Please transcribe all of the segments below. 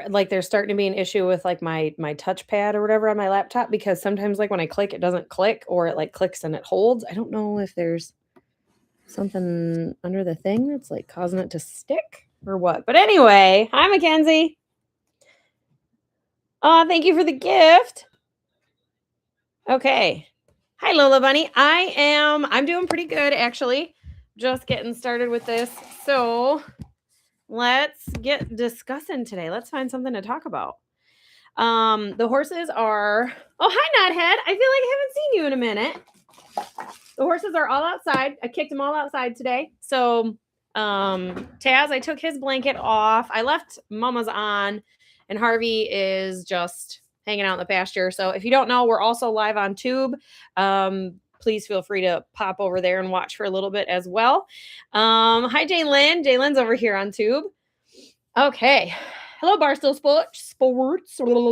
like there's starting to be an issue with like my touchpad or whatever on my laptop because sometimes like when I click it doesn't click or it like clicks and it holds. I don't know if there's something under the thing that's like causing it to stick or what. But anyway, hi Mackenzie. Thank you for the gift. Okay. Hi Lola Bunny. I'm doing pretty good actually. Just getting started with this. So, let's get discussing today. Let's find something to talk about. The horses are Oh, hi Knothead. I feel like I haven't seen you in a minute. The horses are all outside. I kicked them all outside today. So, Taz, I took his blanket off. I left Mama's on, and Harvey is just hanging out in the pasture. So, if you don't know, we're also live on Tube. Please feel free to pop over there and watch for a little bit as well. Hi, Jaylyn. Jaylyn's over here on Tube. Okay. Hello, Barstool Sports. All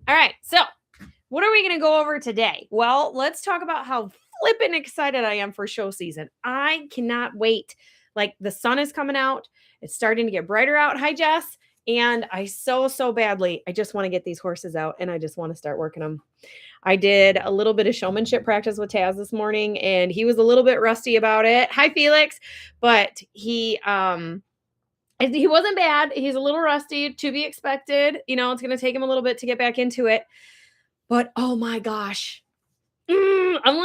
right. So, what are we going to go over today? Well, let's talk about how flippin' excited I am for show season. I cannot wait. Like, the sun is coming out. It's starting to get brighter out. Hi, Jess. And I so badly, I just want to get these horses out and I just want to start working them. I did a little bit of showmanship practice with Taz this morning and he was a little bit rusty about it. Hi, Felix. But he wasn't bad. He's a little rusty, to be expected. You know, it's going to take him a little bit to get back into it. But oh my gosh. I'm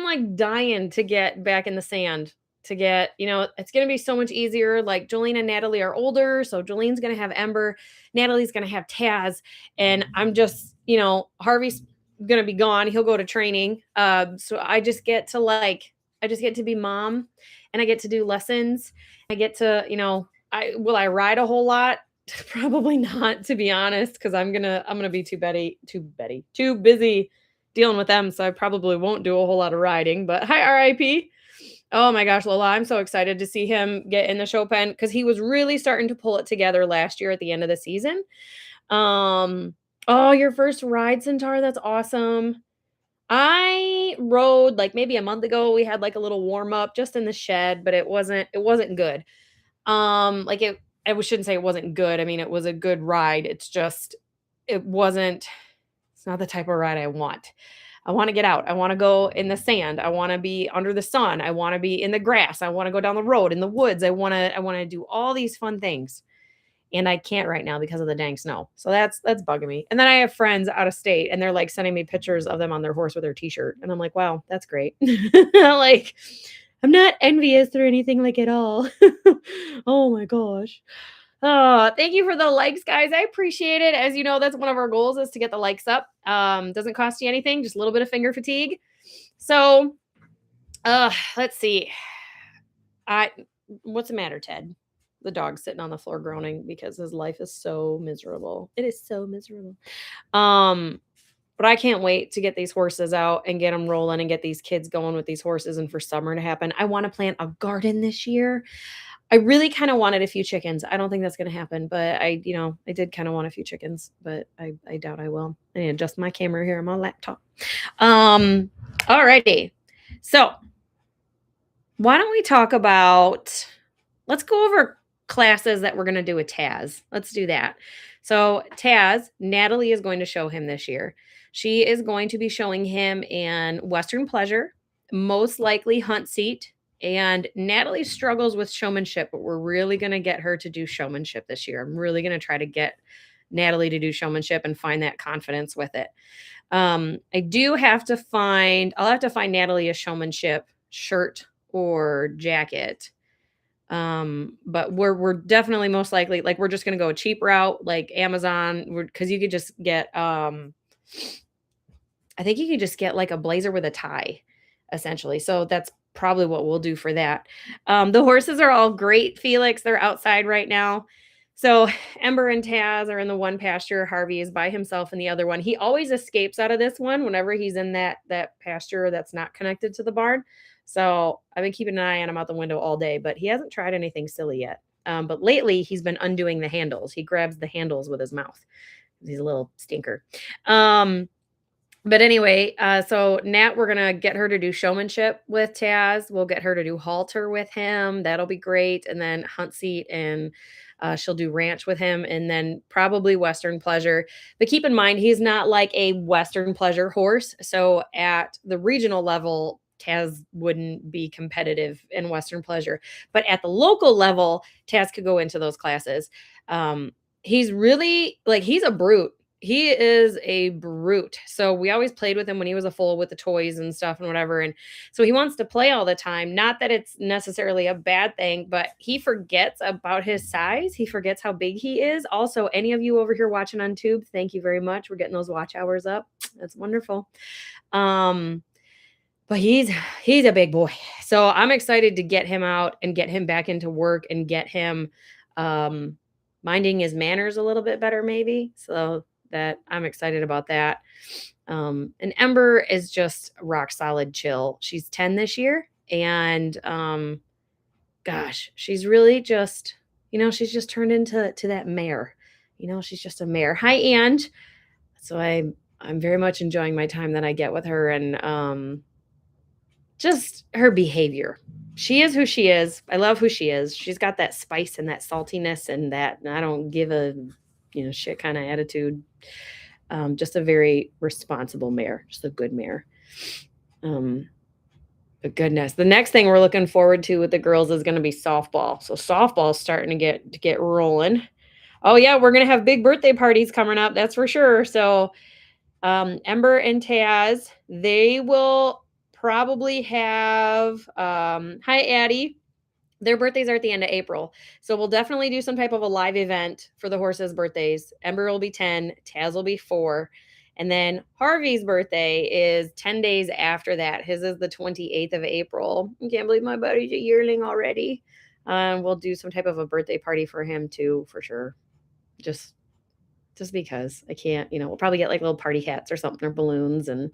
like dying to get back in the sand to get, it's going to be so much easier. Like Jolene and Natalie are older, so Jolene's going to have Ember, Natalie's going to have Taz, and I'm just, Harvey's going to be gone. He'll go to training. So I just get to be mom and I get to do lessons. I get to, will I ride a whole lot? Probably not, to be honest, because I'm gonna be too busy dealing with them, so I probably won't do a whole lot of riding. But hi, RIP. Oh my gosh, Lola, I'm so excited to see him get in the show pen because he was really starting to pull it together last year at the end of the season. Oh, your first ride, Centaur, that's awesome. I rode like maybe a month ago. We had like a little warm up just in the shed, but it wasn't good. I shouldn't say it wasn't good. I mean, it was a good ride. It's not the type of ride I want. I want to get out. I want to go in the sand. I want to be under the sun. I want to be in the grass. I want to go down the road in the woods. I want to do all these fun things. And I can't right now because of the dang snow. So that's bugging me. And then I have friends out of state and they're like sending me pictures of them on their horse with their t-shirt. And I'm like, wow, that's great. Like, I'm not envious or anything like at all. Oh my gosh. Oh, thank you for the likes, guys. I appreciate it. As you know, that's one of our goals is to get the likes up. Doesn't cost you anything, just a little bit of finger fatigue. So, let's see. What's the matter, Ted? The dog's sitting on the floor groaning because his life is so miserable. It is so miserable. But I can't wait to get these horses out and get them rolling and get these kids going with these horses and for summer to happen. I want to plant a garden this year. I really kind of wanted a few chickens. I don't think that's going to happen, but I did kind of want a few chickens, but I doubt I will. I need to adjust my camera here on my laptop. Alrighty. So why don't we talk about, let's go over classes that we're going to do with Taz. Let's do that. So Taz, Natalie is going to show him this year. She is going to be showing him in Western Pleasure, most likely Hunt Seat. And Natalie struggles with showmanship, but we're really going to get her to do showmanship this year. I'm really going to try to get Natalie to do showmanship and find that confidence with it. I'll have to find Natalie a showmanship shirt or jacket. But we're definitely most likely, like, we're just going to go a cheap route, like Amazon, because you could just get, I think you could just get like a blazer with a tie, essentially. So that's probably what we'll do for that. The horses are all great, Felix. They're outside right now. So Ember and Taz are in the one pasture. Harvey is by himself in the other one. He always escapes out of this one whenever he's in that pasture that's not connected to the barn. So I've been keeping an eye on him out the window all day, but he hasn't tried anything silly yet. But lately he's been undoing the handles. He grabs the handles with his mouth. He's a little stinker. But anyway, so Nat, we're going to get her to do showmanship with Taz. We'll get her to do halter with him. That'll be great. And then Hunt Seat and She'll do ranch with him and then probably Western pleasure. But keep in mind, he's not like a Western pleasure horse. So at the regional level, Taz wouldn't be competitive in Western pleasure. But at the local level, Taz could go into those classes. He's really like, he's a brute. He is a brute. So we always played with him when he was a foal with the toys and stuff and whatever. And so he wants to play all the time. Not that it's necessarily a bad thing, but he forgets about his size. He forgets how big he is. Also, any of you over here watching on Tube, thank you very much. We're getting those watch hours up. That's wonderful. But he's a big boy. So I'm excited to get him out and get him back into work and get him minding his manners a little bit better, maybe. So that I'm excited about that. And Ember is just rock solid chill. She's 10 this year. And gosh, she's really just, she's just turned into that mare. She's just a mare. Hi, and so I'm very much enjoying my time that I get with her and just her behavior. She is who she is. I love who she is. She's got that spice and that saltiness and that I don't give a shit kind of attitude. Just a very responsible mare, just a good mare. But goodness, the next thing we're looking forward to with the girls is going to be softball. So softball's starting to get rolling. Oh yeah, we're going to have big birthday parties coming up. That's for sure. So Ember and Taz, they will probably have hi Addie. Their birthdays are at the end of April. So we'll definitely do some type of a live event for the horses' birthdays. Ember will be 10, Taz will be 4. And then Harvey's birthday is 10 days after that. His is the 28th of April. I can't believe my buddy's a yearling already. We'll do some type of a birthday party for him too, for sure. Just because I can't, we'll probably get like little party hats or something or balloons and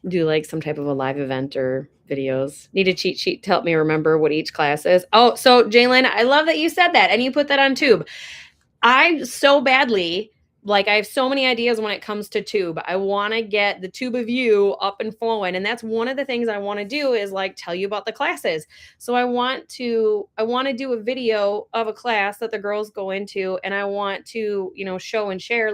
do like some type of a live event or videos. Need a cheat sheet to help me remember what each class is. Oh, so Jalen, I love that you said that and you put that on Tube. I so badly, I have so many ideas when it comes to Tube. I want to get the Tube of You up and flowing. And that's one of the things I want to do is tell you about the classes. So I want to do a video of a class that the girls go into. And I want to, show and share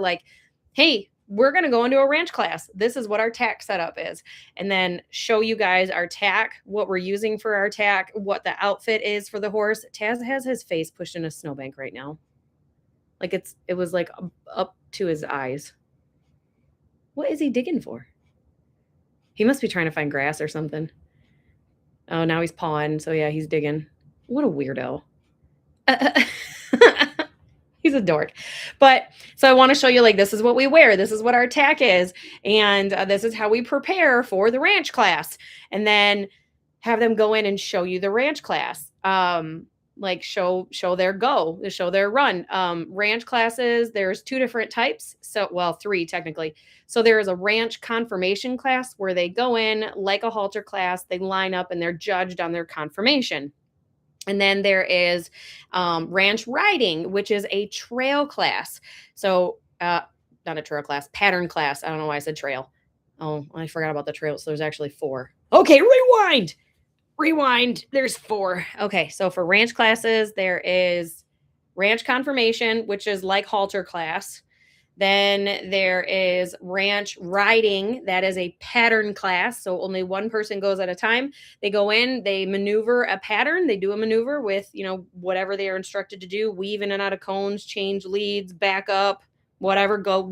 hey, we're going to go into a ranch class. This is what our tack setup is. And then show you guys our tack, what we're using for our tack, what the outfit is for the horse. Taz has his face pushed in a snowbank right now. It was up to his eyes. What is he digging for? He must be trying to find grass or something. Oh, now he's pawing. So yeah, he's digging. What a weirdo. He's a dork. But so I want to show you this is what we wear. This is what our tack is. And this is how we prepare for the ranch class. And then have them go in and show you the ranch class. Show their run. Ranch classes, there's 2 different types. So, 3 technically. So there is a ranch confirmation class where they go in like a halter class, they line up and they're judged on their confirmation. And then there is ranch riding, which is a trail class. So not a trail class, pattern class. I don't know why I said trail. Oh, I forgot about the trail. So there's actually 4. Okay, rewind. There's 4. Okay, so for ranch classes, there is ranch confirmation, which is like halter class. Then there is ranch riding. That is a pattern class. So only one person goes at a time. They go in, they maneuver a pattern. They do a maneuver with, whatever they are instructed to do, weave in and out of cones, change leads, back up, whatever, go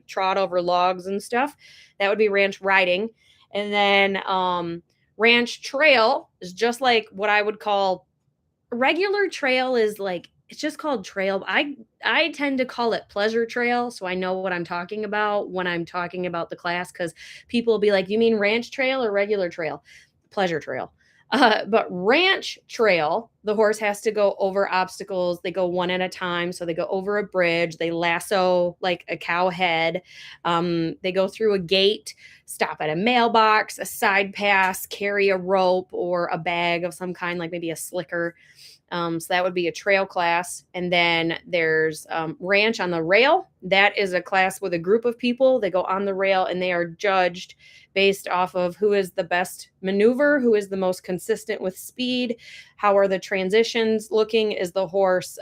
trot over logs and stuff. That would be ranch riding. And then ranch trail is just like what I would call regular trail is it's just called trail. I tend to call it pleasure trail. So I know what I'm talking about when I'm talking about the class, because people will be like, you mean ranch trail or regular trail? Pleasure trail. But ranch trail, the horse has to go over obstacles. They go one at a time. So they go over a bridge. They lasso like a cow head. They go through a gate, stop at a mailbox, a side pass, carry a rope or a bag of some kind, like maybe a slicker. So that would be a trail class. And then there's ranch on the rail. That is a class with a group of people. They go on the rail and they are judged based off of who is the best maneuver, who is the most consistent with speed, how are the transitions looking, is the horse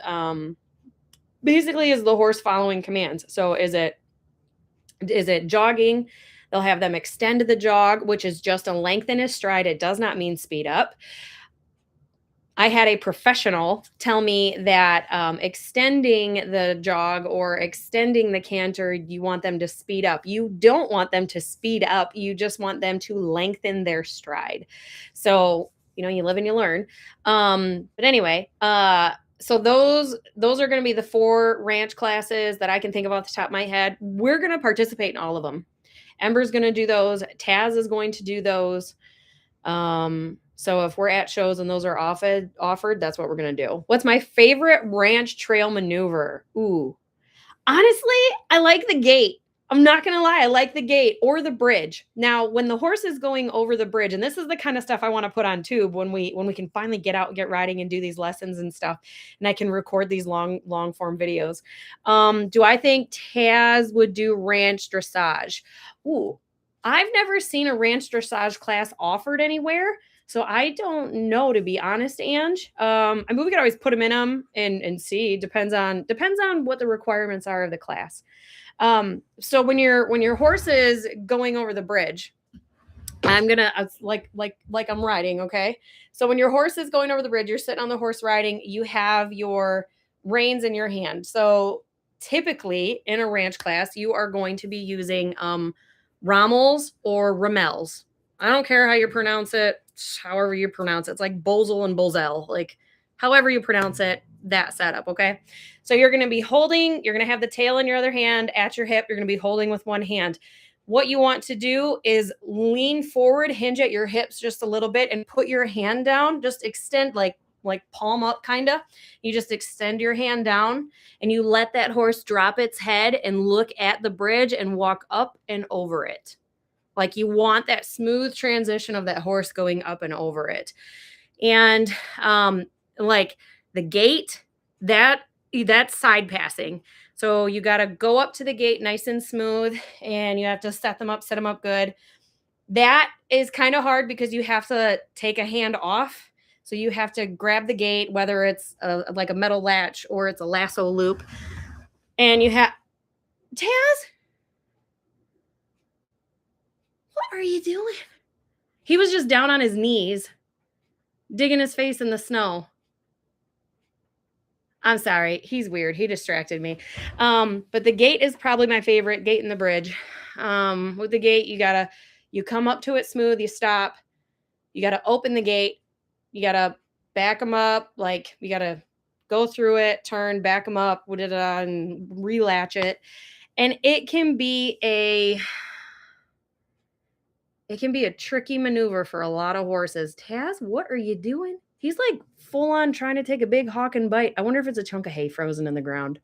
basically is the horse following commands. So is it jogging? They'll have them extend the jog, which is just a lengthen his stride. It does not mean speed up. I had a professional tell me that extending the jog or extending the canter, you want them to speed up. You don't want them to speed up. You just want them to lengthen their stride. So, you live and you learn. But anyway, so those are going to be the 4 ranch classes that I can think of off the top of my head. We're going to participate in all of them. Ember's going to do those. Taz is going to do those. So if we're at shows and those are offered, that's what we're going to do. What's my favorite ranch trail maneuver? Ooh, honestly, I like the gate. I'm not going to lie. I like the gate or the bridge. Now, when the horse is going over the bridge, and this is the kind of stuff I want to put on tube when we can finally get out and get riding and do these lessons and stuff, and I can record these long form videos. Do I think Taz would do ranch dressage? Ooh, I've never seen a ranch dressage class offered anywhere. So I don't know, to be honest, Ange. I mean, we could always put them in them and see. Depends on what the requirements are of the class. So when your horse is going over the bridge, I'm gonna like I'm riding, okay? So when your horse is going over the bridge, you're sitting on the horse riding. You have your reins in your hand. So typically in a ranch class, you are going to be using rommels or ramels. I don't care how you pronounce it, however you pronounce it. It's like Bozel and Bozel, like however you pronounce it, that setup, okay? So you're going to have the tail in your other hand at your hip. You're going to be holding with one hand. What you want to do is lean forward, hinge at your hips just a little bit, and put your hand down. Just extend like palm up, kind of. You just extend your hand down and you let that horse drop its head and look at the bridge and walk up and over it. Like you want that smooth transition of that horse going up and over it. And like the gate, that's side passing. So you got to go up to the gate nice and smooth, and you have to set them up good. That is kind of hard because you have to take a hand off. So you have to grab the gate, whether it's like a metal latch or it's a lasso loop. And you have, Taz, what are you doing? He was just down on his knees, digging his face in the snow. I'm sorry. He's weird. He distracted me. But the gate is probably my favorite, gate in the bridge. With the gate, you come up to it smooth, you stop. You got to open the gate. You got to back them up. Like you got to go through it, turn, back them up, and relatch it. And it can be a tricky maneuver for a lot of horses. Taz, what are you doing? He's like full on trying to take a big hawk and bite. I wonder if it's a chunk of hay frozen in the ground.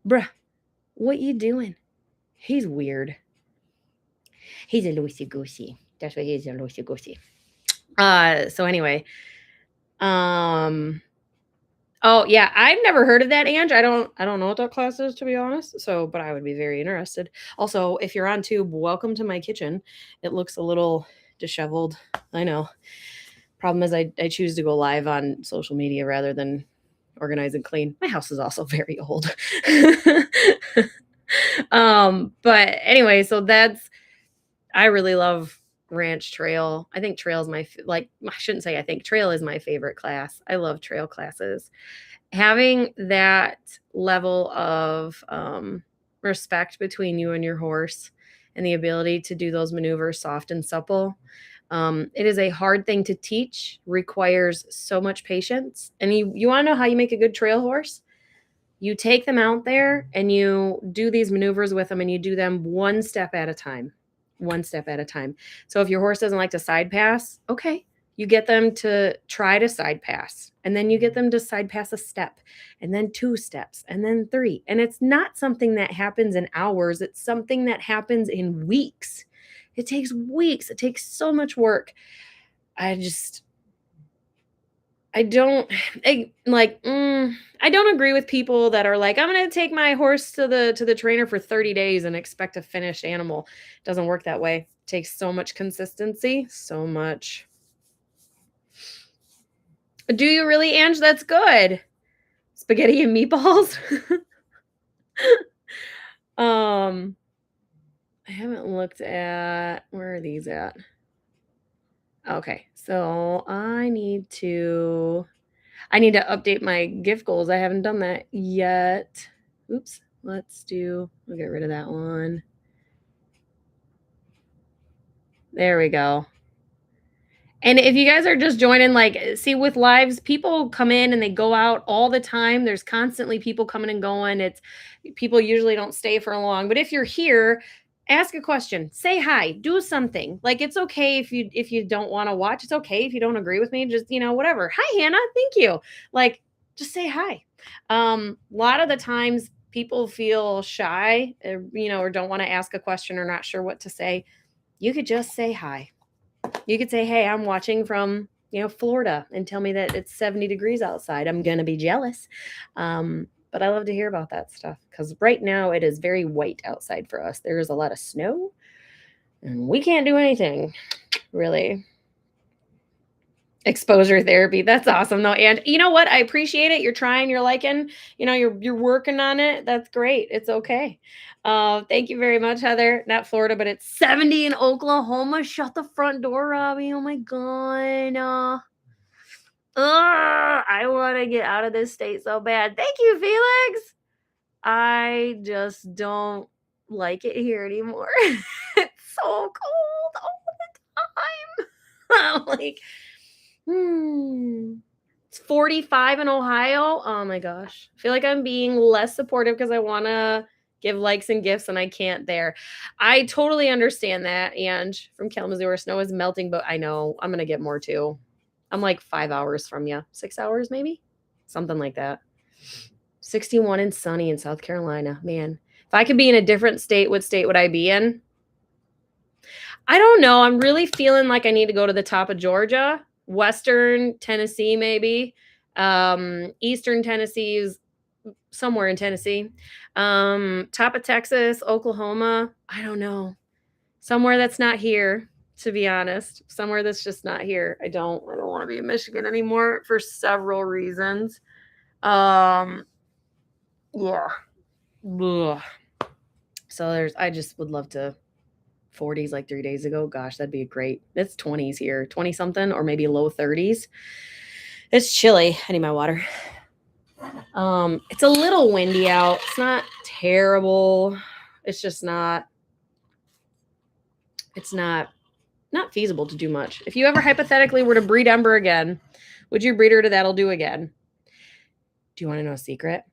Bruh, what you doing? He's weird. He's a loosey-goosey. That's what he is, a loosey-goosey. So anyway. Oh yeah, I've never heard of that, Ange. I don't know what that class is, to be honest. So, but I would be very interested. Also, if you're on tube, welcome to my kitchen. It looks a little disheveled. I know. Problem is I choose to go live on social media rather than organize and clean. My house is also very old. But anyway, so I really love ranch trail. I think trail is trail is my favorite class. I love trail classes. Having that level of respect between you and your horse and the ability to do those maneuvers soft and supple. It is a hard thing to teach, requires so much patience. And you want to know how you make a good trail horse? You take them out there and you do these maneuvers with them and you do them one step at a time. So if your horse doesn't like to side pass, okay, you get them to try to side pass, and then you get them to side pass a step, and then 2 steps, and then 3. And it's not something that happens in hours. It's something that happens in weeks. It takes weeks. It takes so much work. I don't I don't agree with people that are like, I'm gonna take my horse to the trainer for 30 days and expect a finished animal. Doesn't work that way. Takes so much consistency, so much. Do you really, Ange? That's good. Spaghetti and meatballs. um, I haven't looked at where are these at? Okay, so I need to update my gift goals. I haven't done that yet. Oops. We'll get rid of that one. There we go. And if you guys are just joining, like, see with lives, people come in and they go out all the time. There's constantly people coming and going. It's people usually don't stay for long. But if you're here, ask a question, say hi, do something. Like it's okay if you don't want to watch. It's okay if you don't agree with me. Just, whatever. Hi, Hannah. Thank you. Like, just say hi. A lot of the times people feel shy, or don't want to ask a question or not sure what to say. You could just say hi. You could say, "Hey, I'm watching from, Florida and tell me that it's 70 degrees outside. I'm going to be jealous." But I love to hear about that stuff because right now it is very white outside for us. There is a lot of snow and we can't do anything really. Exposure therapy. That's awesome though. And you know what? I appreciate it. You're trying, you're liking, you're working on it. That's great. It's okay. Thank you very much, Heather. Not Florida, but it's 70 in Oklahoma. Shut the front door, Robbie. Oh my God. I want to get out of this state so bad. Thank you, Felix. I just don't like it here anymore. It's so cold all the time. I'm like, it's 45 in Ohio. Oh my gosh. I feel like I'm being less supportive because I want to give likes and gifts and I can't there. I totally understand that. And from Kalamazoo where snow is melting, but I know I'm going to get more too. I'm like 5 hours from you. 6 hours maybe? Something like that. 61 and sunny in South Carolina. Man, if I could be in a different state, what state would I be in? I don't know. I'm really feeling like I need to go to the top of Georgia. Western Tennessee, maybe. Eastern Tennessee is somewhere in Tennessee. Top of Texas, Oklahoma. I don't know. Somewhere that's not here, to be honest. Somewhere that's just not here. I don't want to be in Michigan anymore for several reasons. Yeah. Ugh. So I just would love to 40s like 3 days ago. Gosh, that'd be great. It's 20s here, 20 something, or maybe low 30s. It's chilly. I need my water. It's a little windy out. It's not terrible. It's just not feasible to do much. If you ever hypothetically were to breed Ember again, would you breed her to That'll Do again? Do you want to know a secret?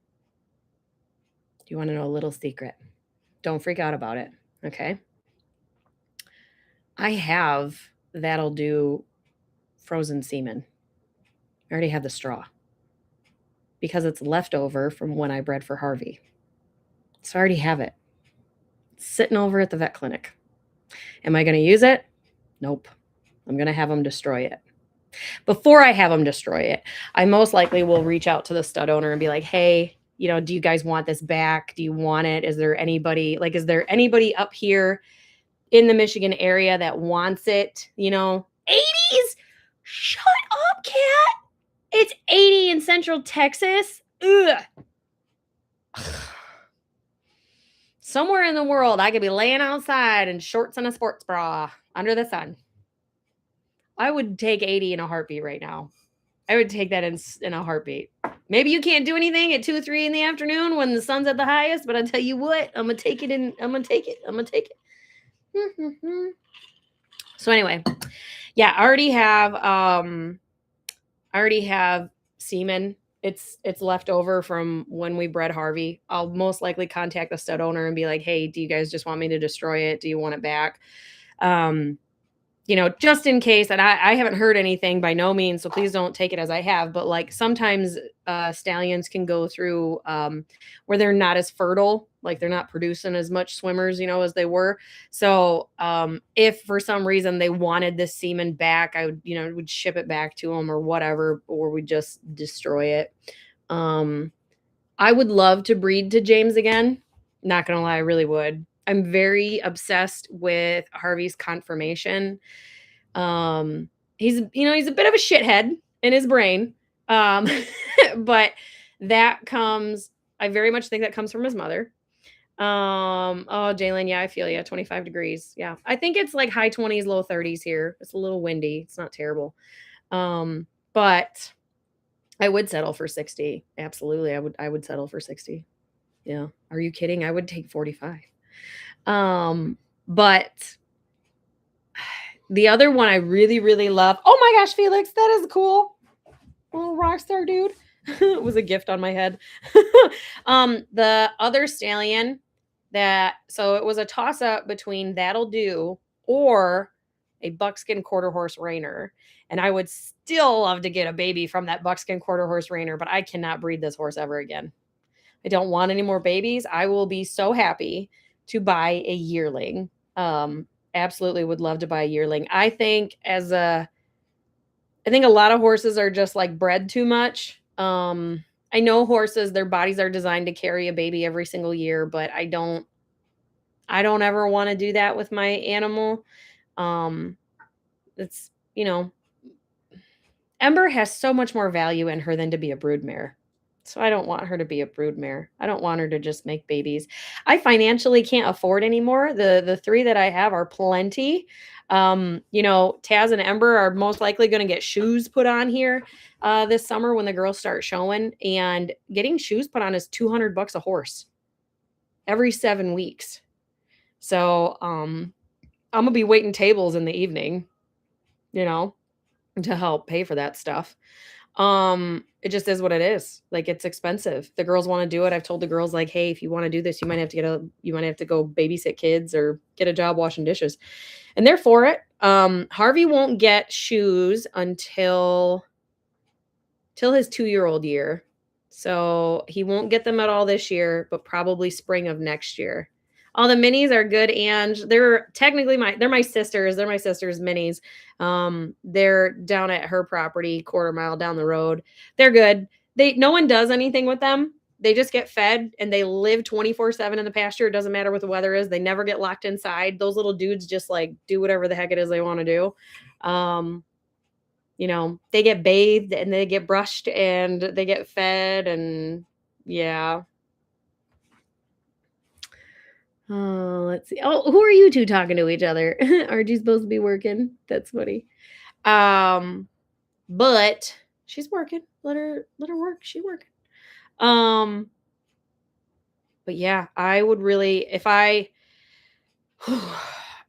Do you want to know a little secret? Don't freak out about it. Okay. I have That'll Do frozen semen. I already have the straw because it's leftover from when I bred for Harvey. So I already have it. It's sitting over at the vet clinic. Am I going to use it? Nope. I'm going to have them destroy it. Before I have them destroy it, I most likely will reach out to the stud owner and be like, hey, do you guys want this back? Do you want it? Is there anybody up here in the Michigan area that wants it? 80s? Shut up, cat. It's 80 in Central Texas. Ugh. Somewhere in the world, I could be laying outside in shorts and a sports bra under the sun. I would take 80 in a heartbeat right now. I would take that in a heartbeat. Maybe you can't do anything at 2 or 3 in the afternoon when the sun's at the highest, but I tell you what, I'm going to take it. So anyway, yeah, I already have semen. It's left over from when we bred Harvey. I'll most likely contact the stud owner and be like, hey, do you guys just want me to destroy it? Do you want it back? Just in case, and I haven't heard anything by no means, so please don't take it as I have, but like sometimes stallions can go through where they're not as fertile like they're not producing as much swimmers, as they were. So if for some reason they wanted this semen back, I would ship it back to them or whatever, or we'd just destroy it. I would love to breed to James again. Not gonna lie, I really would. I'm very obsessed with Harvey's conformation. He's a bit of a shithead in his brain. But I very much think that comes from his mother. Oh, Jalen, yeah, I feel you. 25 degrees. Yeah. I think it's like high 20s, low 30s here. It's a little windy. It's not terrible. But I would settle for 60. Absolutely. I would settle for 60. Yeah. Are you kidding? I would take 45. But the other one I really, really love. Oh my gosh, Felix, that is cool. Little rock star dude. It was a gift on my head. The other stallion so it was a toss up between That'll Do or a buckskin quarter horse reiner. And I would still love to get a baby from that buckskin quarter horse reiner, but I cannot breed this horse ever again. I don't want any more babies. I will be so happy to buy a yearling. Absolutely would love to buy a yearling. I think a lot of horses are just like bred too much. I know horses, their bodies are designed to carry a baby every single year, but I don't ever want to do that with my animal. It's, Ember has so much more value in her than to be a broodmare. So I don't want her to be a broodmare. I don't want her to just make babies. I financially can't afford anymore. The three that I have are plenty. Taz and Ember are most likely going to get shoes put on here this summer when the girls start showing. And getting shoes put on is $200 a horse every 7 weeks. So I'm gonna be waiting tables in the evening, to help pay for that stuff. It just is what it is. Like, it's expensive. The girls want to do it. I've told the girls, like, hey, if you want to do this, you might have to go babysit kids or get a job washing dishes. And they're for it. Harvey won't get shoes until his 2-year-old year. So he won't get them at all this year, but probably spring of next year. All the minis are good, and they're technically they're my sisters. They're my sister's minis. They're down at her property, quarter mile down the road. They're good. No one does anything with them. They just get fed and they live 24/7 in the pasture. It doesn't matter what the weather is. They never get locked inside. Those little dudes just like do whatever the heck it is they want to do. They get bathed and they get brushed and they get fed, and yeah. Oh, let's see. Oh, who are you two talking to each other? Aren't you supposed to be working? That's funny. But she's working. Let her work. She's working. But yeah, I would really, if I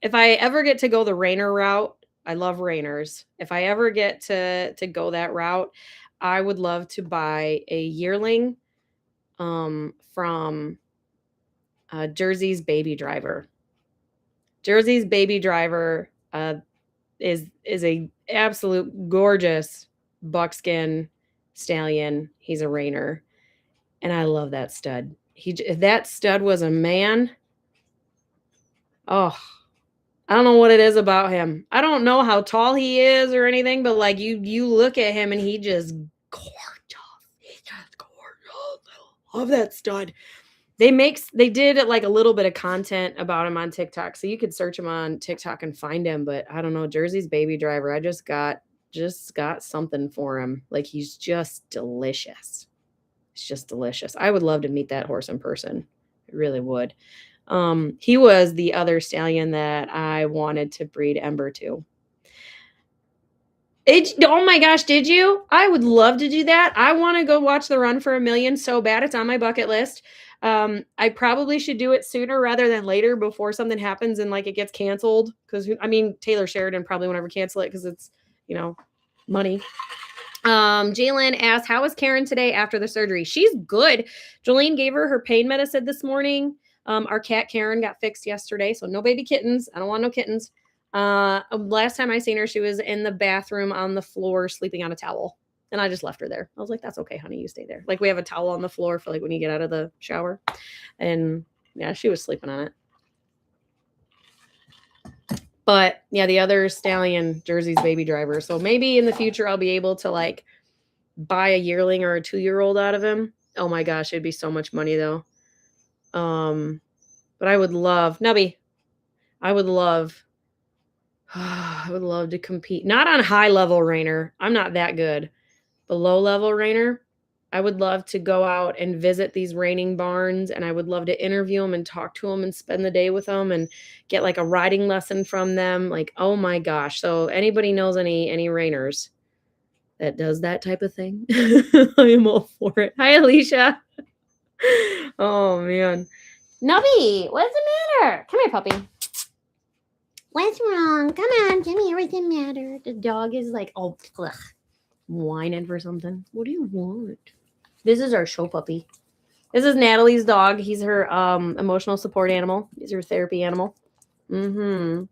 ever get to go the reiner route, I love reiners. If I ever get to go that route, I would love to buy a yearling from Jersey's Baby Driver. Jersey's Baby Driver is a absolute gorgeous buckskin stallion. He's a reiner, and I love that stud. If that stud was a man, oh, I don't know what it is about him. I don't know how tall he is or anything, but like you look at him and he just gorgeous. He's just gorgeous. I love that stud. They did like a little bit of content about him on TikTok, so you could search him on TikTok and find him. But I don't know, Jersey's Baby Driver. I just got something for him. Like, he's just delicious. It's just delicious. I would love to meet that horse in person. I really would. He was the other stallion that I wanted to breed Ember to. Oh my gosh, did you? I would love to do that. I want to go watch the Run for a Million so bad. It's on my bucket list. I probably should do it sooner rather than later before something happens and like it gets canceled. Because Taylor Sheridan probably won't ever cancel it because it's, money. Jalen asked, how is Karen today after the surgery? She's good. Jolene gave her pain medicine this morning. Our cat Karen got fixed yesterday, so no baby kittens. I don't want no kittens. Last time I seen her, she was in the bathroom on the floor sleeping on a towel, and I just left her there. I was like, that's okay, honey, you stay there. Like, we have a towel on the floor for like when you get out of the shower, and Yeah, she was sleeping on it. But yeah, the other stallion, Jersey's baby driver. So maybe in the future I'll be able to like buy a yearling or a 2-year-old out of him. Oh my gosh, it'd be so much money though. But I would love Nubby. I would love I would love to compete. Not on high level Rainer. I'm not that good. But low level Rainer, I would love to go out and visit these reining barns, and I would love to interview them and talk to them and spend the day with them and get like a riding lesson from them. Like, oh my gosh. So anybody knows any reiners that does that type of thing? I am all for it. Hi, Alicia. Oh man. Nubby, what's the matter? Come here, puppy. What's wrong? Come on, give me everything matter. The dog is like, oh, ugh, whining for something. What do you want? This is our show puppy. This is Natalie's dog. He's her emotional support animal. He's her therapy animal. Mm-hmm.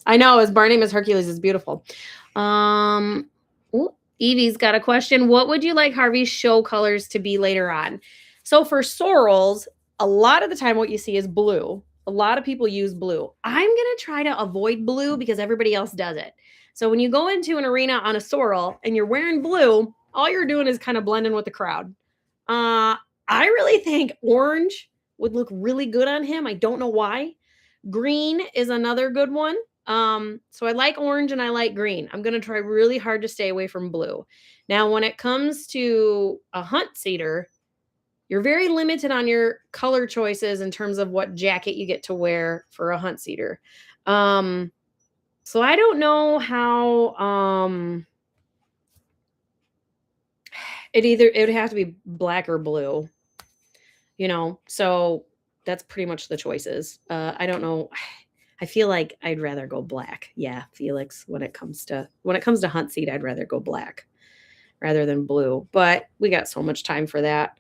I know. His bar name is Hercules. It's beautiful. Evie's got a question. What would you like Harvey's show colors to be later on? So for sorrels, a lot of the time what you see is blue. A lot of people use blue. I'm going to try to avoid blue because everybody else does it. So when you go into an arena on a sorrel and you're wearing blue, all you're doing is kind of blending with the crowd. I really think orange would look really good on him. I don't know why. Green is another good one. So I like orange and I like green. I'm going to try really hard to stay away from blue. Now, when it comes to a hunt seater, you're very limited on your color choices in terms of what jacket you get to wear for a hunt seater. So I don't know how, it would have to be black or blue, so that's pretty much the choices. I don't know. I feel like I'd rather go black. Yeah, Felix, when it comes to hunt seat, I'd rather go black rather than blue, but we got so much time for that.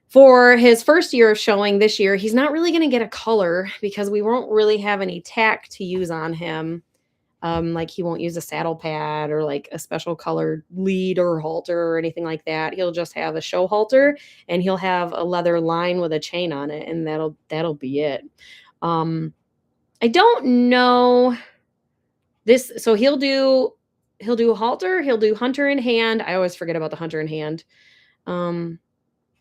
For his first year of showing this year, he's not really going to get a color because we won't really have any tack to use on him. Like he won't use a saddle pad or like a special colored lead or halter or anything like that. He'll just have a show halter and he'll have a leather line with a chain on it, and that'll be it. I don't know this. So he'll do a halter. He'll do hunter in hand. I always forget about the hunter in hand.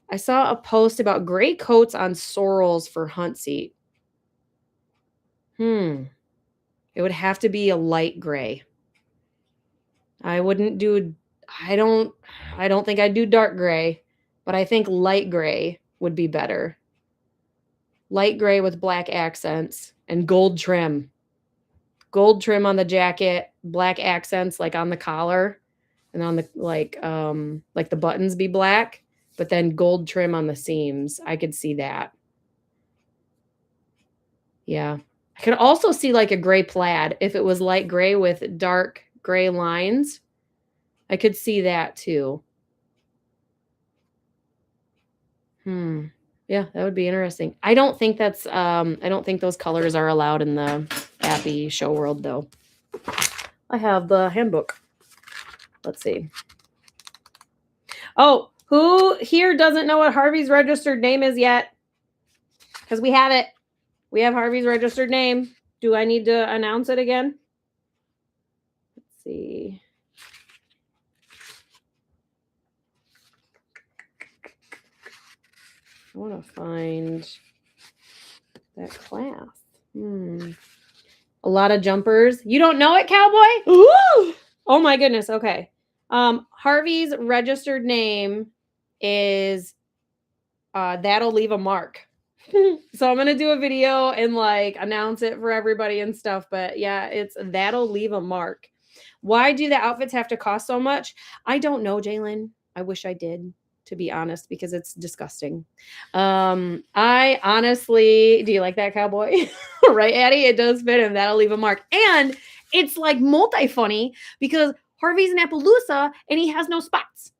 I saw a post about gray coats on sorrels for hunt seat. It would have to be a light gray. I don't think I'd do dark gray, but I think light gray would be better. Light gray with black accents and gold trim. Gold trim on the jacket, black accents like on the collar and on the like the buttons be black, but then gold trim on the seams. I could see that. Yeah. I could also see like a gray plaid if it was light gray with dark gray lines. I could see that too. Yeah, that would be interesting. I don't think those colors are allowed in the Appy show world though. I have the handbook. Let's see. Oh, who here doesn't know what Harvey's registered name is yet? Because we have it. We have Harvey's registered name. Do I need to announce it again? Let's see. I want to find that class. A lot of jumpers. You don't know it, Cowboy? Ooh! Oh my goodness. Okay. Harvey's registered name is That'll Leave a Mark. So I'm going to do a video and like announce it for everybody and stuff. But yeah, it's That'll Leave a Mark. Why do the outfits have to cost so much? I don't know, Jalen. I wish I did, to be honest, because it's disgusting. I honestly, do you like that, Cowboy? Right, Addie? It does fit him. That'll leave a mark. And it's like multi-funny because Harvey's in Appaloosa and he has no spots.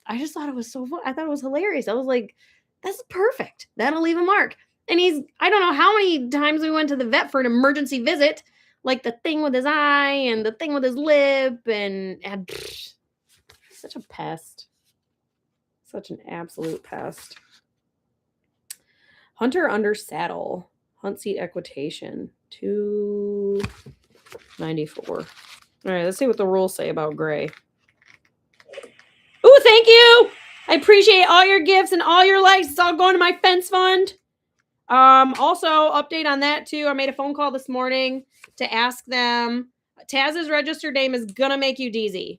I just thought it was so fun. I thought it was hilarious. I was like, that's perfect. That'll leave a mark. And I don't know how many times we went to the vet for an emergency visit, like the thing with his eye and the thing with his lip and such a pest. Such an absolute pest. Hunter under saddle. Hunt seat equitation. 294. All right, let's see what the rules say about gray. Ooh, thank you. I appreciate all your gifts and all your likes. It's all going to my fence fund. Also, update on that too. I made a phone call this morning to ask them. Taz's registered name is gonna make you DZ.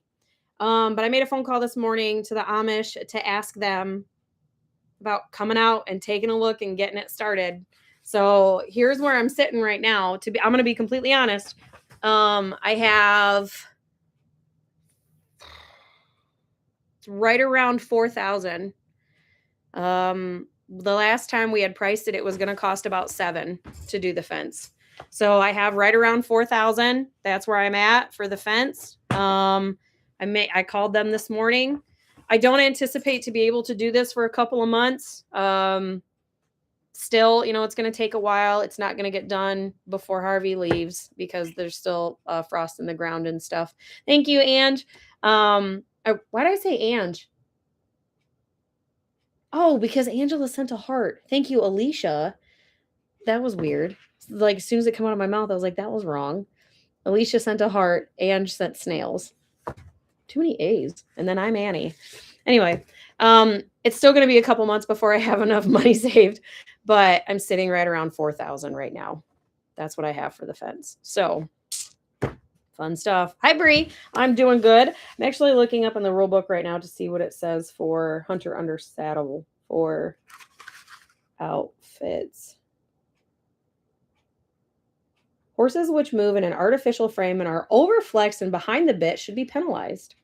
But I made a phone call this morning to the Amish to ask them about coming out and taking a look and getting it started. So here's where I'm sitting right now. I'm gonna be completely honest. I have right around 4,000. The last time we had priced it, it was going to cost about 7 to do the fence. So I have right around 4,000. That's where I'm at for the fence. I called them this morning. I don't anticipate to be able to do this for a couple of months. Still, it's going to take a while. It's not going to get done before Harvey leaves because there's still frost in the ground and stuff. Thank you, Ange. Why did I say Ange? Oh, because Angela sent a heart. Thank you, Alicia. That was weird. Like, as soon as it came out of my mouth, I was like, that was wrong. Alicia sent a heart. Ange sent snails. Too many A's. And then I'm Annie. Anyway, it's still going to be a couple months before I have enough money saved. But I'm sitting right around 4,000 right now. That's what I have for the fence. So, fun stuff. Hi, Bree. I'm doing good. I'm actually looking up in the rule book right now to see what it says for Hunter under saddle for outfits. Horses which move in an artificial frame and are overflexed and behind the bit should be penalized.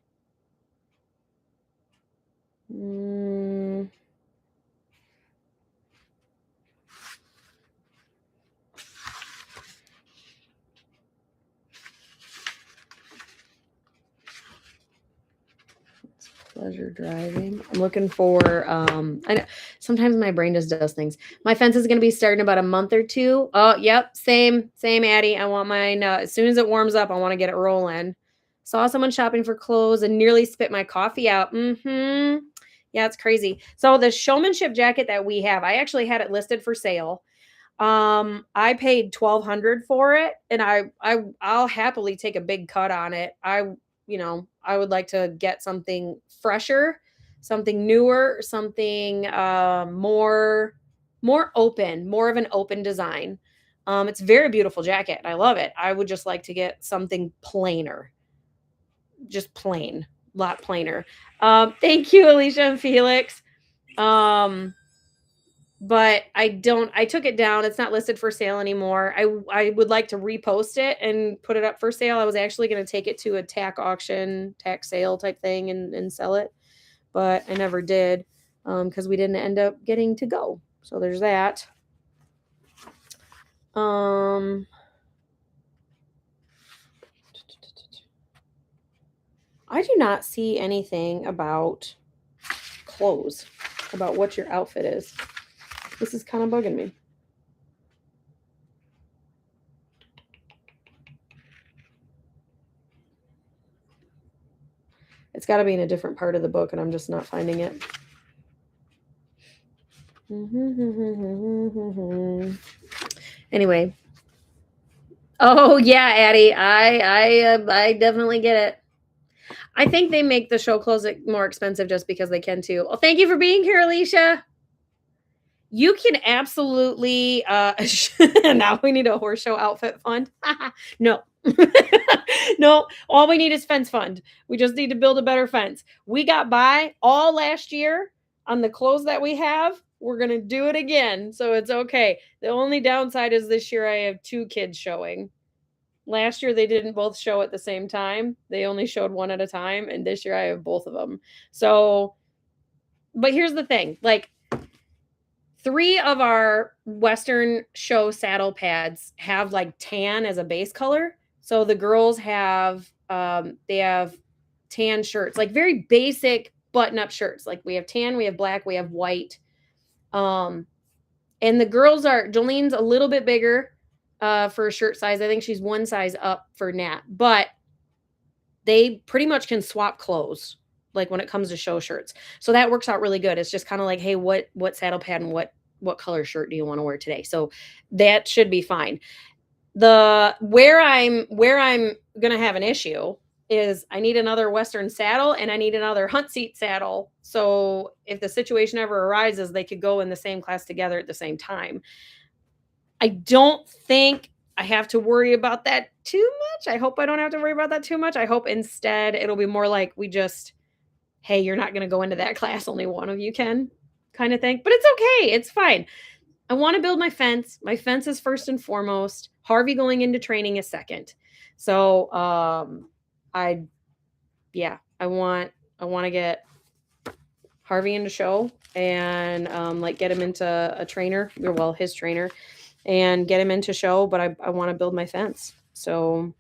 Pleasure driving. I'm looking for, I know sometimes my brain just does things. My fence is going to be starting in about a month or 2. Oh, yep. Same, Addie. I want mine, as soon as it warms up, I want to get it rolling. Saw someone shopping for clothes and nearly spit my coffee out. Yeah, it's crazy. So the showmanship jacket that we have, I actually had it listed for sale. I paid $1,200 for it, and I'll happily take a big cut on it. I would like to get something fresher, something newer, something more open, more of an open design. It's a very beautiful jacket. I love it. I would just like to get something plainer, just plain, a lot plainer. Thank you, Alicia and Felix. But I took it down. It's not listed for sale anymore. I would like to repost it and put it up for sale. I was actually going to take it to a tack auction, tack sale type thing and sell it. But I never did because we didn't end up getting to go. So there's that. I do not see anything about clothes, about what your outfit is. This is kind of bugging me. It's got to be in a different part of the book, and I'm just not finding it. Anyway. Oh, yeah, Addie. I definitely get it. I think they make the show clothes more expensive just because they can too. Well, thank you for being here, Alicia. You can absolutely now we need a horse show outfit fund. No. No, all we need is fence fund. We just need to build a better fence. We got by all last year on the clothes that we have. We're going to do it again, so it's okay. The only downside is this year I have 2 kids showing. Last year they didn't both show at the same time. They only showed one at a time, and this year I have both of them. So, but here's the thing, like 3 of our Western show saddle pads have like tan as a base color. So the girls have, they have tan shirts, like very basic button-up shirts. Like we have tan, we have black, we have white. And the girls Jolene's a little bit bigger for a shirt size. I think she's 1 size up for Nat, but they pretty much can swap clothes, like when it comes to show shirts. So that works out really good. It's just kind of like, hey, what saddle pad and what what color shirt do you want to wear today? So that should be fine. Where I'm gonna have an issue is I need another Western saddle and I need another hunt seat saddle. So if the situation ever arises, they could go in the same class together at the same time. I don't think I have to worry about that too much. I hope I don't have to worry about that too much. I hope instead it'll be more like we just, hey, you're not going to go into that class. Only one of you can kind of thing. But it's okay. It's fine. I want to build my fence. My fence is first and foremost. Harvey going into training is second. So I want to get Harvey into show and like get him into a trainer, or well, his trainer, and get him into show, but I want to build my fence. So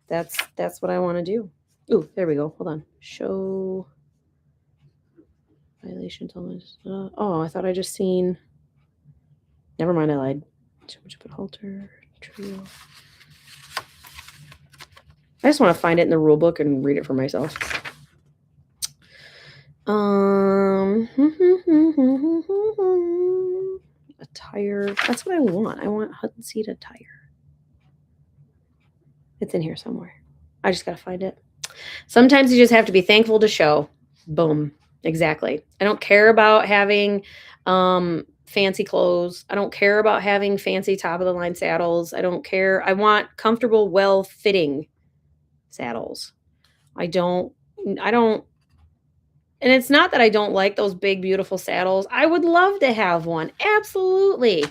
that's what I want to do. Ooh, there we go. Hold on. Show violations on this. Oh, I thought I just seen. Never mind, I lied. Put halter, trio. I just want to find it in the rule book and read it for myself. Attire. That's what I want. I want hunt seat attire. It's in here somewhere. I just got to find it. Sometimes you just have to be thankful to show. Boom. Exactly. I don't care about having fancy clothes. I don't care about having fancy top of the line saddles. I don't care. I want comfortable, well-fitting saddles. I don't, and it's not that I don't like those big, beautiful saddles. I would love to have one. Absolutely.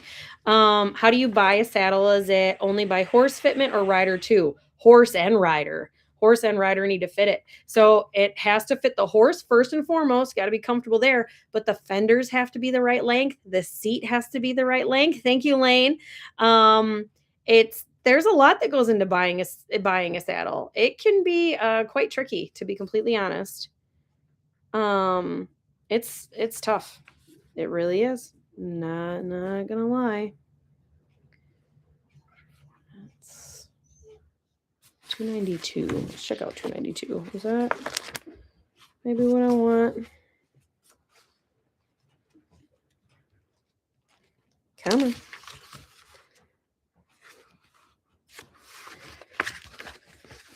How do you buy a saddle? Is it only by horse fitment or rider too? Horse and rider. Horse and rider need to fit it. So it has to fit the horse first and foremost. Got to be comfortable there. But the fenders have to be the right length. The seat has to be the right length. Thank you, Lane. There's a lot that goes into buying a saddle. It can be quite tricky, to be completely honest. It's tough. It really is. Not gonna lie. That's 292. Let's check out 292. Is that maybe what I want? Come on.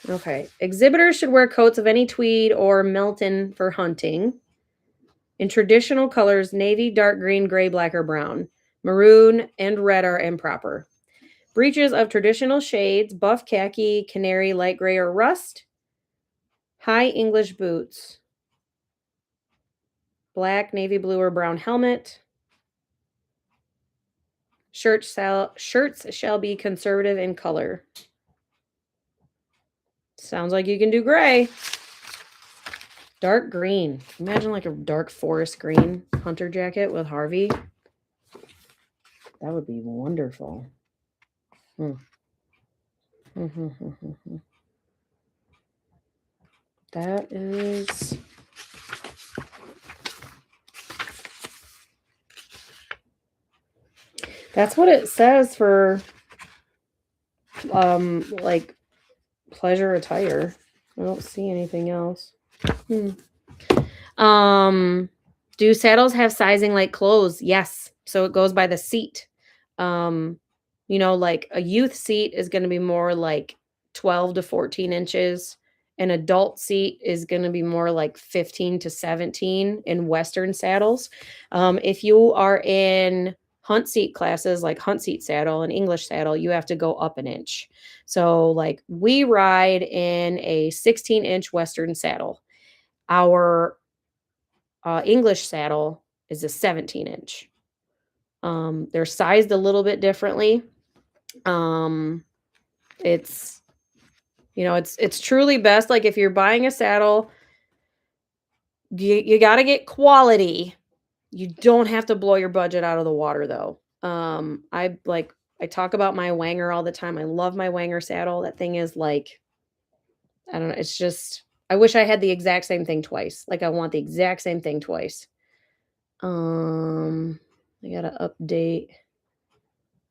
Okay. Exhibitors should wear coats of any tweed or Milton for hunting. In traditional colors, navy, dark green, gray, black, or brown. Maroon and red are improper. Breeches of traditional shades, buff khaki, canary, light gray, or rust. High English boots. Black, navy blue, or brown helmet. Shirts shall be conservative in color. Sounds like you can do gray. Dark green. Imagine like a dark forest green hunter jacket with Harvey. That would be wonderful. That is... That's what it says for like pleasure attire. I don't see anything else. Do saddles have sizing like clothes? Yes. So it goes by the seat. Like a youth seat is going to be more like 12 to 14 inches. An adult seat is going to be more like 15 to 17 in Western saddles. If you are in hunt seat classes like hunt seat saddle and English saddle, you have to go up an inch. So like we ride in a 16-inch Western saddle. Our English saddle is a 17-inch. They're sized a little bit differently. It's truly best. Like if you're buying a saddle, you got to get quality. You don't have to blow your budget out of the water though. I talk about my Wanger all the time. I love my Wanger saddle. That thing is like, I don't know. It's just, I wish I had the exact same thing twice. Like I want the exact same thing twice. I gotta update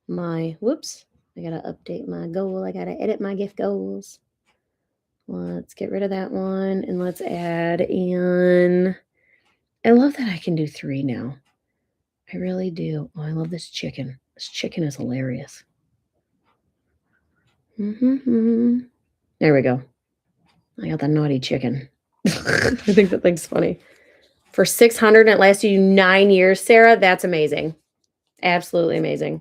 my goal. I gotta edit my gift goals. Let's get rid of that one and let's add in. I love that I can do 3 now. I really do. Oh, I love this chicken. This chicken is hilarious. Mhm. There we go. I got the naughty chicken. I think that thing's funny. For 600 and it lasted you 9 years, Sarah, that's amazing. Absolutely amazing.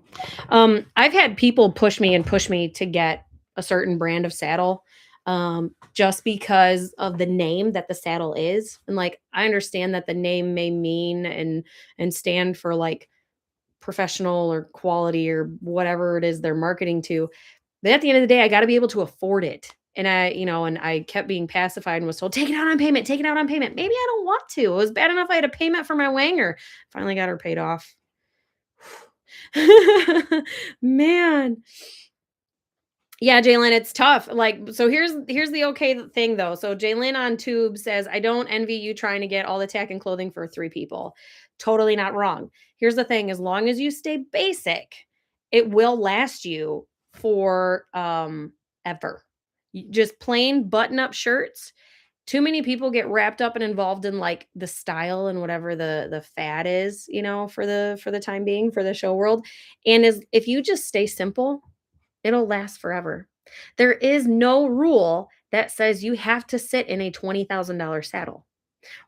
I've had people push me and push me to get a certain brand of saddle, just because of the name that the saddle is. And like, I understand that the name may mean and stand for like professional or quality or whatever it is they're marketing to. But at the end of the day, I got to be able to afford it. And and I kept being pacified and was told, take it out on payment, take it out on payment. Maybe I don't want to. It was bad enough I had a payment for my Wanger. Finally got her paid off. Man. Yeah, Jalen, it's tough. Like, so here's the okay thing though. So Jalen on Tube says, I don't envy you trying to get all the tech and clothing for 3 people. Totally not wrong. Here's the thing: as long as you stay basic, it will last you for ever. Just plain button-up shirts. Too many people get wrapped up and involved in like the style and whatever the fad is, for the time being, for the show world. And if you just stay simple, it'll last forever. There is no rule that says you have to sit in a $20,000 saddle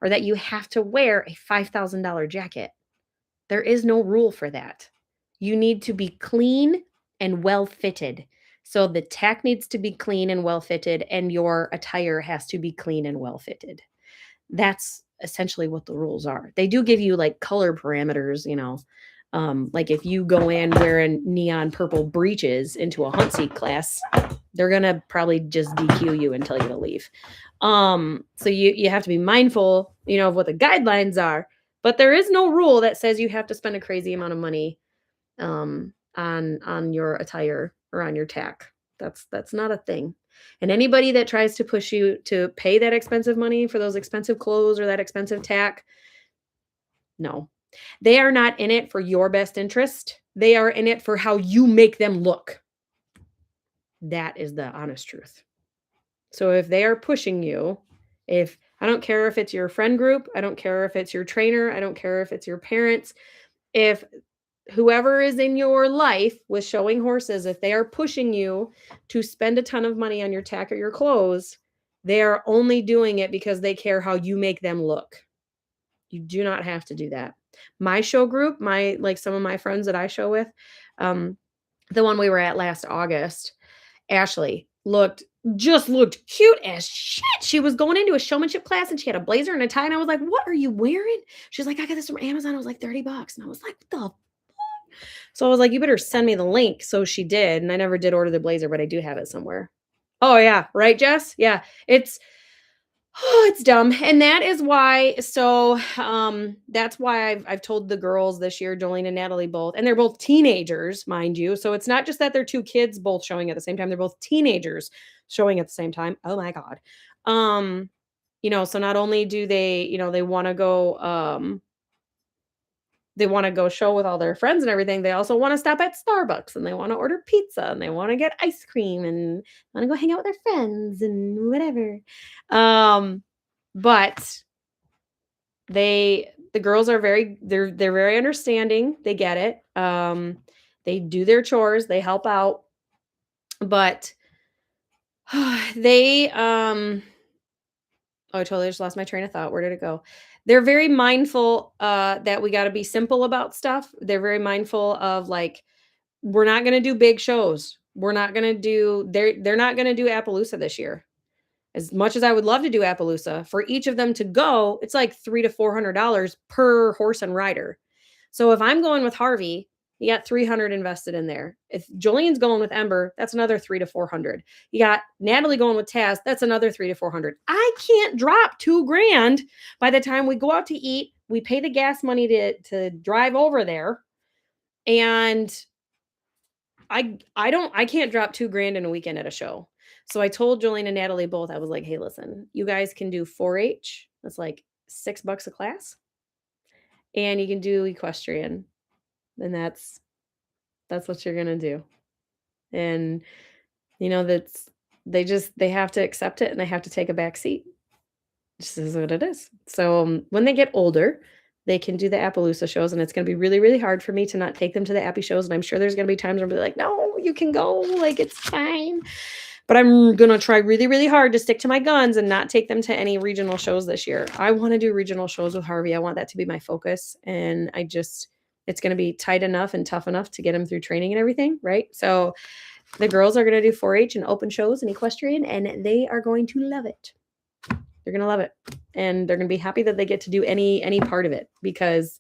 or that you have to wear a $5,000 jacket. There is no rule for that. You need to be clean and well fitted. So the tech needs to be clean and well fitted, and your attire has to be clean and well fitted. That's essentially what the rules are. They do give you like color parameters, like if you go in wearing neon purple breeches into a hunt seat class, they're gonna probably just DQ you and tell you to leave. So you have to be mindful, of what the guidelines are, but there is no rule that says you have to spend a crazy amount of money on your attire or on your tack. That's not a thing. And anybody that tries to push you to pay that expensive money for those expensive clothes or that expensive tack, no. They are not in it for your best interest. They are in it for how you make them look. That is the honest truth. So if they are pushing you, if I don't care if it's your friend group, I don't care if it's your trainer, I don't care if it's your parents, if whoever is in your life with showing horses, if they are pushing you to spend a ton of money on your tack or your clothes, they are only doing it because they care how you make them look. You do not have to do that. My show group, some of my friends that I show with, the one we were at last August, Ashley looked cute as shit. She was going into a showmanship class and she had a blazer and a tie. And I was like, what are you wearing? She's like, I got this from Amazon. It was like $30. And I was like, what the fuck? So I was like, you better send me the link. So she did. And I never did order the blazer, but I do have it somewhere. Oh yeah. Right, Jess? Yeah. It's dumb. And that is why, that's why I've told the girls this year, Jolene and Natalie both, and they're both teenagers, mind you. So it's not just that they're 2 kids both showing at the same time. They're both teenagers showing at the same time. Oh my God. So not only do they want to go, they want to go show with all their friends and everything. They also want to stop at Starbucks and they want to order pizza and they want to get ice cream and want to go hang out with their friends and whatever. But the girls are they're very understanding. They get it. They do their chores, they help out, but they oh, I totally just lost my train of thought. Where did it go? They're very mindful that we got to be simple about stuff. They're very mindful of like, we're not going to do big shows. We're not going to do, they're not going to do Appaloosa this year. As much as I would love to do Appaloosa, for each of them to go, it's like $300 to $400 per horse and rider. So if I'm going with Harvey, you got 300 invested in there. If Jolene's going with Ember, that's another 300 to 400. You got Natalie going with Taz, that's another 300 to 400. I can't drop $2,000 by the time we go out to eat. We pay the gas money to drive over there, and I can't drop $2,000 in a weekend at a show. So I told Jolene and Natalie both, I was like, hey, listen, you guys can do 4-H. That's like $6 a class. And you can do equestrian. And that's what you're going to do. And, they have to accept it and they have to take a back seat. This is what it is. So when they get older, they can do the Appaloosa shows, and it's gonna be really, really hard for me to not take them to the Appy shows, and I'm sure there's gonna be times where I'll be like, "No, you can go, like, it's fine." But I'm gonna try really, really hard to stick to my guns and not take them to any regional shows this year. I wanna do regional shows with Harvey. I want that to be my focus, and it's gonna be tight enough and tough enough to get him through training and everything, right? So, the girls are gonna do 4-H and open shows and equestrian, and they are going to love it. They're gonna love it, and they're gonna be happy that they get to do any part of it because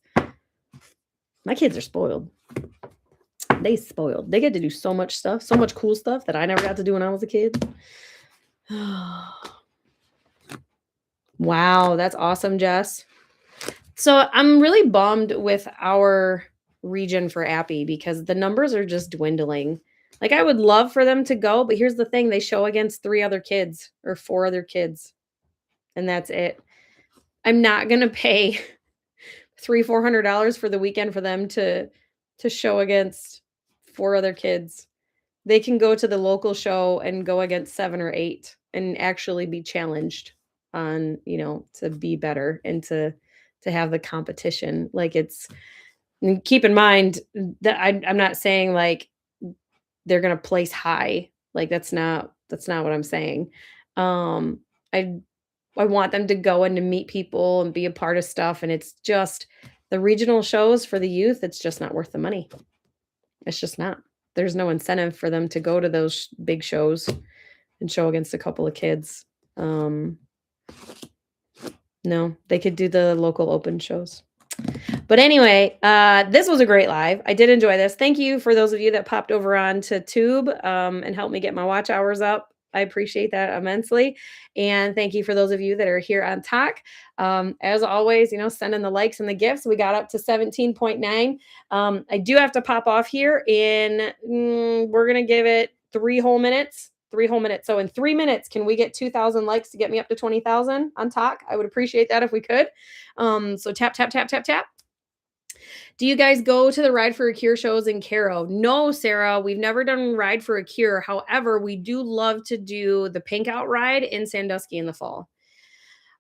my kids are spoiled. They spoiled. They get to do so much stuff, so much cool stuff that I never got to do when I was a kid. Wow, that's awesome, Jess. So I'm really bummed with our region for Appy because the numbers are just dwindling. Like I would love for them to go, but here's the thing, they show against 3 other kids or 4 other kids, and that's it. I'm not gonna pay $300-400 for the weekend for them to show against 4 other kids. They can go to the local show and go against 7 or 8 and actually be challenged on, to be better and to have the competition. Like and keep in mind that I'm not saying like they're gonna place high. Like that's not what I'm saying. Um, I I want them to go and to meet people and be a part of stuff. And it's just the regional shows for the youth, it's just not worth the money. It's just not. There's no incentive for them to go to those big shows and show against a couple of kids. No, they could do the local open shows. But anyway, this was a great live. I did enjoy this. Thank you for those of you that popped over on to Tube and helped me get my watch hours up. I appreciate that immensely. And thank you for those of you that are here on Talk. As always, send in the likes and the gifts. We got up to 17.9. I do have to pop off here we're going to give it 3 whole minutes. 3 whole minutes. So in 3 minutes, can we get 2,000 likes to get me up to 20,000 on Talk? I would appreciate that if we could. So tap, tap, tap, tap, tap. Do you guys go to the Ride for a Cure shows in Caro? No, Sarah, we've never done Ride for a Cure. However, we do love to do the Pink Out ride in Sandusky in the fall.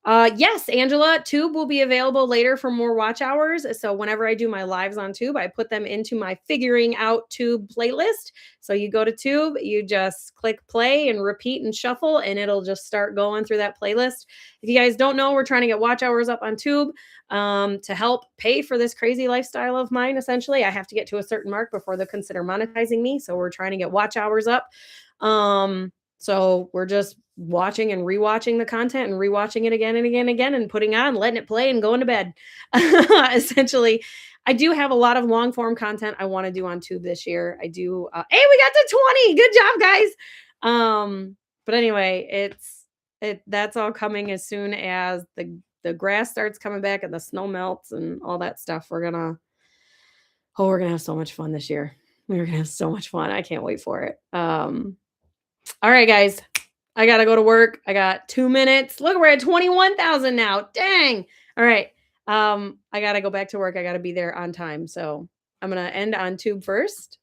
Yes, Angela, Tube will be available later for more watch hours. So whenever I do my lives on Tube, I put them into my Figuring Out Tube playlist. So you go to Tube, you just click play and repeat and shuffle, and it'll just start going through that playlist. If you guys don't know, we're trying to get watch hours up on Tube to help pay for this crazy lifestyle of mine. Essentially, I have to get to a certain mark before they'll consider monetizing me. So we're trying to get watch hours up. So we're just watching and rewatching the content and rewatching it again and again and again and putting on, letting it play and going to bed. Essentially, I do have a lot of long form content I want to do on Tube this year. I do. Hey, we got to 20. Good job, guys. But anyway, that's all coming as soon as the grass starts coming back and the snow melts and all that stuff. We're gonna have so much fun this year. We're gonna have so much fun. I can't wait for it. All right, guys. I got to go to work. I got 2 minutes. Look, we're at 21,000 now. Dang. All right. I got to go back to work. I got to be there on time. So I'm going to end on Tube first.